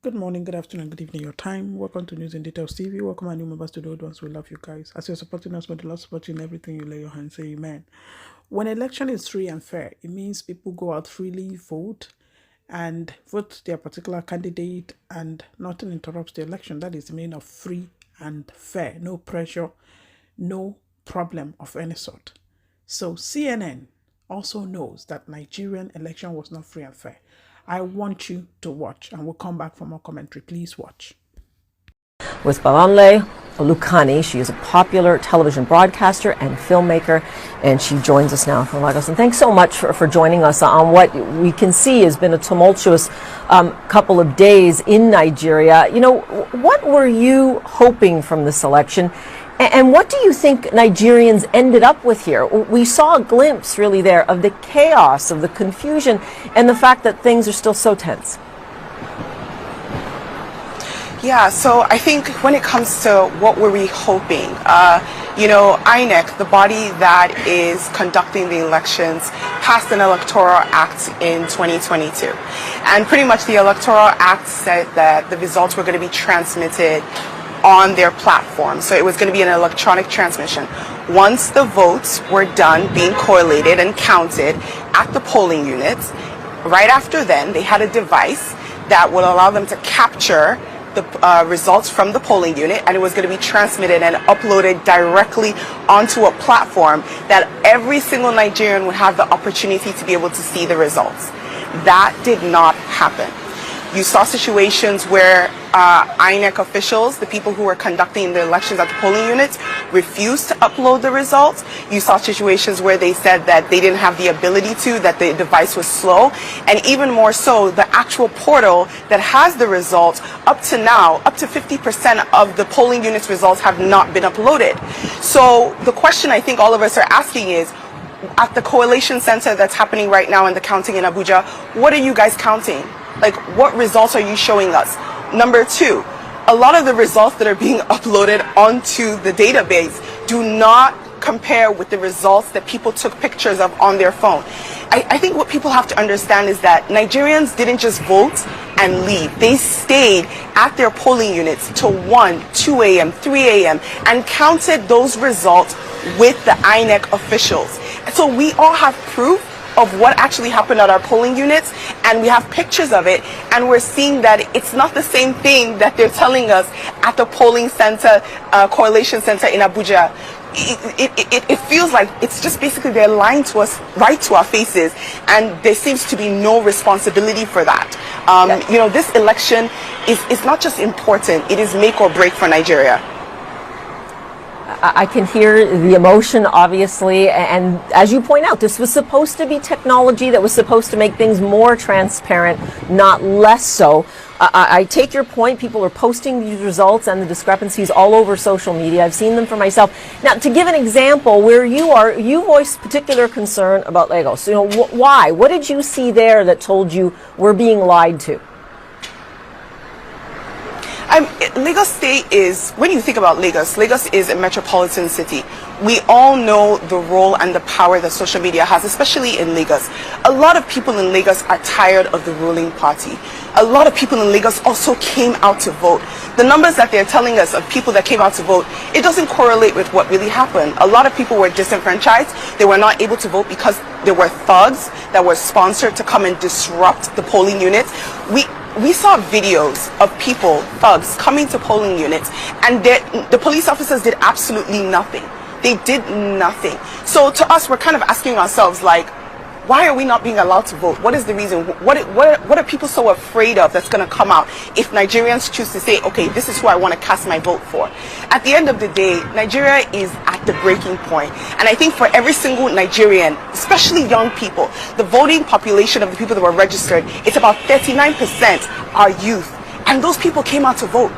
Good morning, good afternoon, good evening, your time. Welcome to News in Details TV. Welcome our new members to the old ones. We love you guys. As you're supporting us, may the Lord support you in everything you lay your hands. Say amen. When election is free and fair, it means people go out freely, vote, and vote their particular candidate, and nothing interrupts the election. That is the meaning of free and fair. No pressure, no problem of any sort. So CNN also knows that Nigerian election was not free and fair. I want you to watch, and we'll come back for more commentary. Please watch. With Balanle Olukani. She is a popular television broadcaster and filmmaker, and she joins us now from Lagos. And thanks so much for joining us on what we can see has been a tumultuous couple of days in Nigeria. You know, what were you hoping from this election? And what do you think Nigerians ended up with here? We saw a glimpse, really, there of the chaos, of the confusion, and the fact that things are still so tense. Yeah, so I think when it comes to what were we hoping, Inec, the body that is conducting the elections, passed an electoral act in 2022. And pretty much the electoral act said that the results were going to be transmitted on their platform. So it was going to be an electronic transmission. Once the votes were done being collated and counted at the polling units, right after then, they had a device that would allow them to capture the results from the polling unit, and it was going to be transmitted and uploaded directly onto a platform that every single Nigerian would have the opportunity to be able to see the results. That did not happen. You saw situations where Inec officials, the people who were conducting the elections at the polling units, refused to upload the results. You saw situations where they said that they didn't have the ability to, that the device was slow. And even more so, the actual portal that has the results, up to now, up to 50% of the polling units results have not been uploaded. So the question I think all of us are asking is, at the coalition center that's happening right now in the counting in Abuja, what are you guys counting? Like, what results are you showing us? Number two, a lot of the results that are being uploaded onto the database do not compare with the results that people took pictures of on their phone. I think what people have to understand is that Nigerians didn't just vote and leave. They stayed at their polling units till 1, 2 a.m., 3 a.m. and counted those results with the INEC officials. So we all have proof of what actually happened at our polling units, and we have pictures of it, and we're seeing that it's not the same thing that they're telling us at the polling center, correlation center in Abuja. It feels like it's just basically they're lying to us right to our faces, and there seems to be no responsibility for that. This election is not just important, it is make or break for Nigeria. I can hear the emotion, obviously, and as you point out, this was supposed to be technology that was supposed to make things more transparent, not less so. I take your point. People are posting these results and the discrepancies all over social media. I've seen them for myself. Now, to give an example, where you are, you voiced particular concern about Lagos. Why? What did you see there that told you we're being lied to? Lagos State is, when you think about Lagos is a metropolitan city. We all know the role and the power that social media has, especially in Lagos. A lot of people in Lagos are tired of the ruling party. A lot of people in Lagos also came out to vote. The numbers that they're telling us of people that came out to vote, it doesn't correlate with what really happened. A lot of people were disenfranchised. They were not able to vote because there were thugs that were sponsored to come and disrupt the polling units. We saw videos of people, thugs, coming to polling units, and the police officers did absolutely nothing. They did nothing. So to us, we're kind of asking ourselves, like, why are we not being allowed to vote? What is the reason? What are people so afraid of that's going to come out if Nigerians choose to say, okay, this is who I want to cast my vote for? At the end of the day, Nigeria is at the breaking point. And I think for every single Nigerian, especially young people, the voting population of the people that were registered, it's about 39% are youth. And those people came out to vote.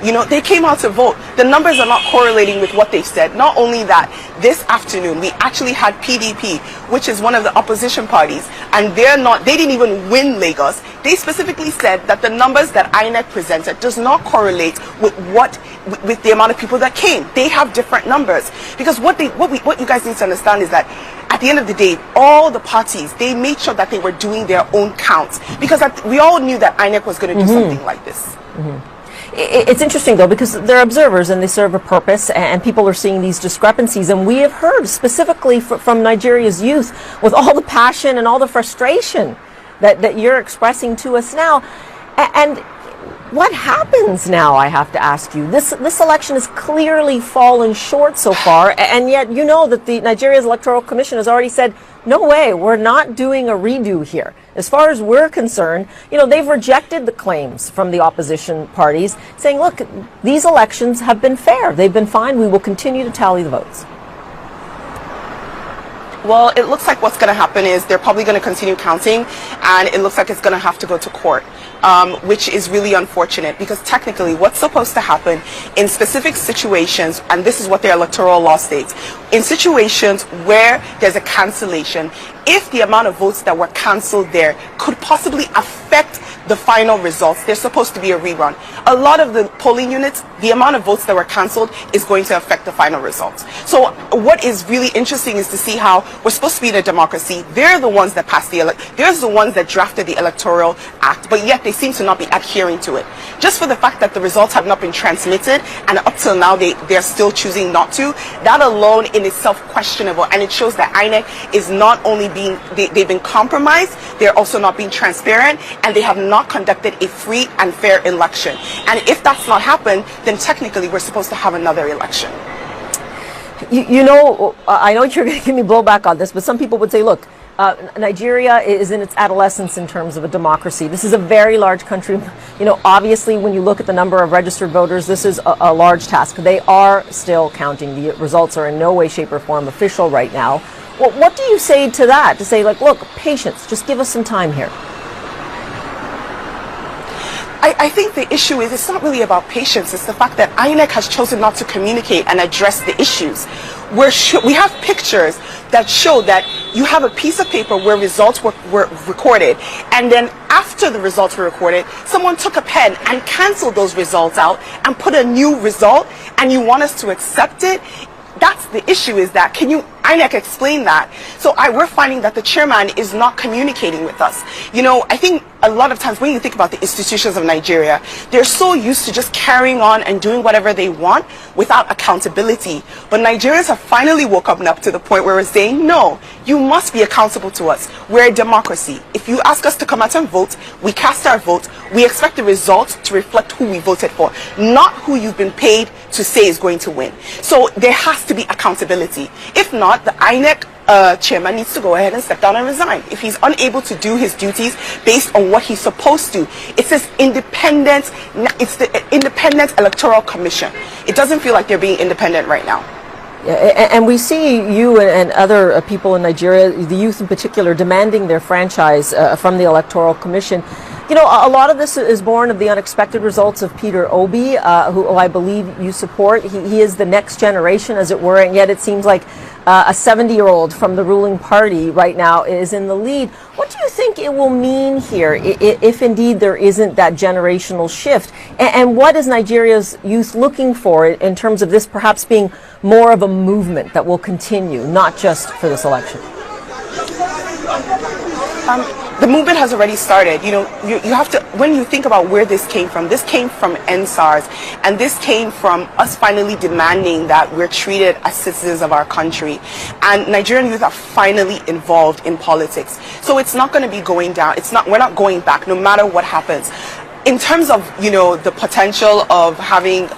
They came out to vote. The numbers are not correlating with what they said. Not only that, this afternoon we actually had PDP, which is one of the opposition parties, and they didn't even win Lagos. They specifically said that the numbers that INEC presented does not correlate with with the amount of people that came. They have different numbers, because what you guys need to understand is that at the end of the day, all the parties, they made sure that they were doing their own counts, because we all knew that INEC was going to do something like this. It's interesting, though, because they're observers and they serve a purpose, and people are seeing these discrepancies. And we have heard specifically from Nigeria's youth, with all the passion and all the frustration that you're expressing to us now. And what happens now, I have to ask you? This election has clearly fallen short so far, and yet you know that Nigeria's Electoral Commission has already said, no way, we're not doing a redo here. As far as we're concerned, they've rejected the claims from the opposition parties, saying, look, these elections have been fair. They've been fine. We will continue to tally the votes. Well, it looks like what's going to happen is they're probably going to continue counting, and it looks like it's going to have to go to court, which is really unfortunate, because technically what's supposed to happen in specific situations, and this is what their electoral law states, in situations where there's a cancellation, if the amount of votes that were cancelled there could possibly affect the final results, there's supposed to be a rerun. A lot of the polling units, the amount of votes that were cancelled is going to affect the final results. So what is really interesting is to see how we're supposed to be in a democracy. They're the ones that passed they're the ones that drafted the Electoral Act, but yet they seem to not be adhering to it. Just for the fact that the results have not been transmitted, and up till now they're still choosing not to, that alone in itself questionable, and it shows that INEC is not only they've been compromised, they're also not being transparent, and they have not conducted a free and fair election. And if that's not happened, then technically we're supposed to have another election. I know you're going to give me blowback on this, but some people would say, look, Nigeria is in its adolescence in terms of a democracy. This is a very large country. Obviously, when you look at the number of registered voters, this is a large task. They are still counting. The results are in no way, shape, or form official right now. Well, what do you say to that? To say, like, look, patience, just give us some time here. I think the issue is, it's not really about patience. It's the fact that INEC has chosen not to communicate and address the issues. We have pictures that show that you have a piece of paper where results were recorded, and then after the results were recorded, someone took a pen and canceled those results out and put a new result, and you want us to accept it? That's the issue, is that, can you, INEC, explain that? So we're finding that the chairman is not communicating with us. I think a lot of times when you think about the institutions of Nigeria, they're so used to just carrying on and doing whatever they want without accountability. But Nigerians have finally woken up to the point where we're saying, no, you must be accountable to us. We're a democracy. If you ask us to come out and vote, we cast our vote. We expect the results to reflect who we voted for, not who you've been paid to say is going to win. So there has to be accountability. If not, the INEC chairman needs to go ahead and step down and resign. If he's unable to do his duties based on what he's supposed to, it's the Independent Electoral Commission. It doesn't feel like they're being independent right now. Yeah, and we see you and other people in Nigeria, the youth in particular, demanding their franchise from the Electoral Commission. A lot of this is born of the unexpected results of Peter Obi, who I believe you support. He is the next generation, as it were, and yet it seems like a 70-year-old from the ruling party right now is in the lead. What do you think it will mean here, if indeed there isn't that generational shift? And what is Nigeria's youth looking for in terms of this perhaps being more of a movement that will continue, not just for this election? The movement has already started. You have to, when you think about where this came from NSARS, and this came from us finally demanding that we're treated as citizens of our country. And Nigerian youth are finally involved in politics. So it's not going to be going down. We're not going back, no matter what happens. In terms of, the potential of having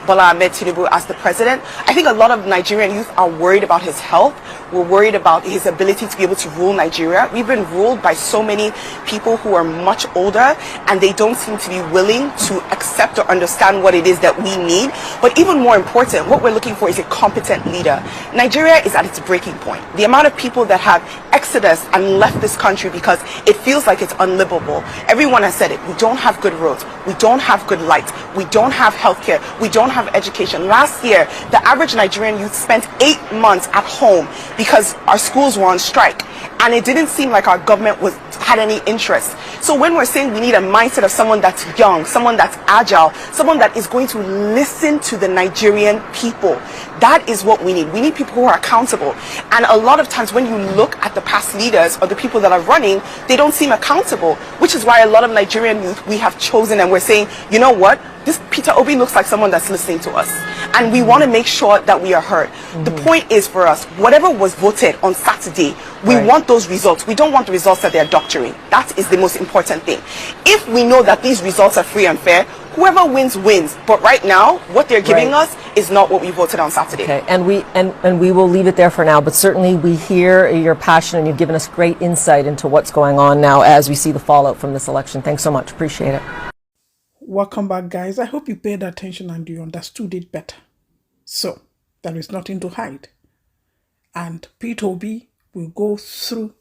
Bola Ahmed Tinubu as the president, I think a lot of Nigerian youth are worried about his health. We're worried about his ability to be able to rule Nigeria. We've been ruled by so many people who are much older, and they don't seem to be willing to accept or understand what it is that we need. But even more important, what we're looking for is a competent leader. Nigeria is at its breaking point. The amount of people that have exodus and left this country because it feels like it's unlivable. Everyone has said it. We don't have good roads. We don't have good light. We don't have healthcare. We don't have education. Last year, the average Nigerian youth spent 8 months at home because our schools were on strike. And it didn't seem like our government had any interest. So when we're saying we need a mindset of someone that's young, someone that's agile, someone that is going to listen to the Nigerian people, that is what we need. We need people who are accountable. And a lot of times when you look at the past leaders or the people that are running, they don't seem accountable, which is why a lot of Nigerian youth we have chosen and we're saying, you know what? This Peter Obi looks like someone that's listening to us. And we want to make sure that we are heard. The point is for us, whatever was voted on Saturday, we want those results. We don't want the results that they're doctoring. That is the most important thing. If we know that these results are free and fair, whoever wins, wins. But right now, what they're giving us is not what we voted on Saturday. Okay, and we will leave it there for now, but certainly we hear your passion and you've given us great insight into what's going on now as we see the fallout from this election. Thanks so much. Appreciate it. Welcome back, guys. I hope you paid attention and you understood it better. So, there is nothing to hide. And Peter Obi will go through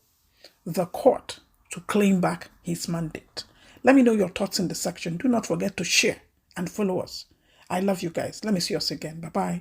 the court to claim back his mandate. Let me know your thoughts in the section. Do not forget to share and follow us. I love you guys. Let me see us again. Bye-bye.